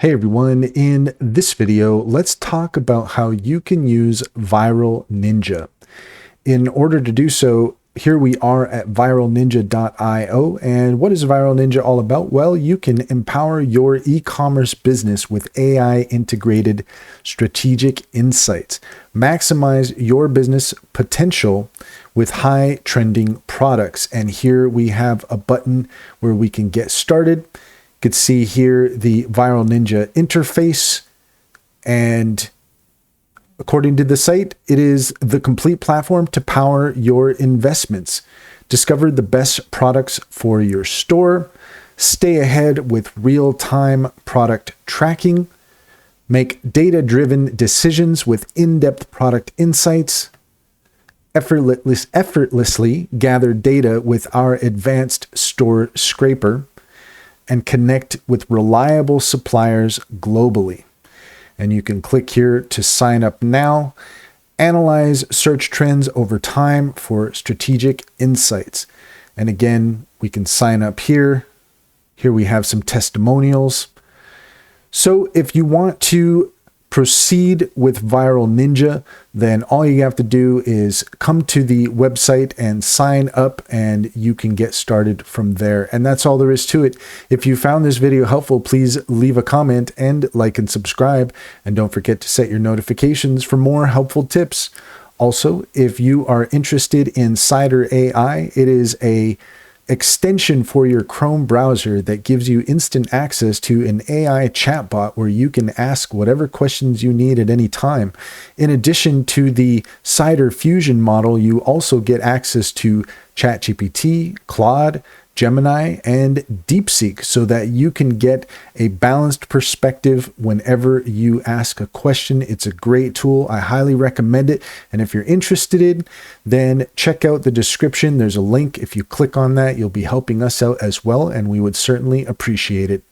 Hey everyone, in this video, let's talk about how you can use Viral Ninja. In order to do so, here we are at viralninja.io. And what is Viral Ninja all about? Well, you can empower your e-commerce business with AI integrated strategic insights. Maximize your business potential with high trending products. And here we have a button where we can get started. You can see here the Viral Ninja interface, and according to the site, it is the complete platform to power your investments. Discover the best products for your store, stay ahead with real-time product tracking, make data-driven decisions with in-depth product insights, effortlessly gather data with our advanced store scraper, and connect with reliable suppliers globally. And you can click here to sign up now. Analyze search trends over time for strategic insights. And again, we can sign up here. Here we have some testimonials. So if you want to proceed with Viral Ninja, then all you have to do is come to the website and sign up, and you can get started from there. And that's all there is to it. If you found this video helpful, please leave a comment and like and subscribe. And don't forget to set your notifications for more helpful tips. Also, if you are interested in Cider AI, it is a extension for your Chrome browser that gives you instant access to an AI chatbot where you can ask whatever questions you need at any time. In addition to the Cider Fusion model, you also get access to ChatGPT, Claude, Gemini, and DeepSeek so that you can get a balanced perspective whenever you ask a question. It's a great tool. I highly recommend it. And if you're interested, then check out the description. There's a link. If you click on that, you'll be helping us out as well, and we would certainly appreciate it.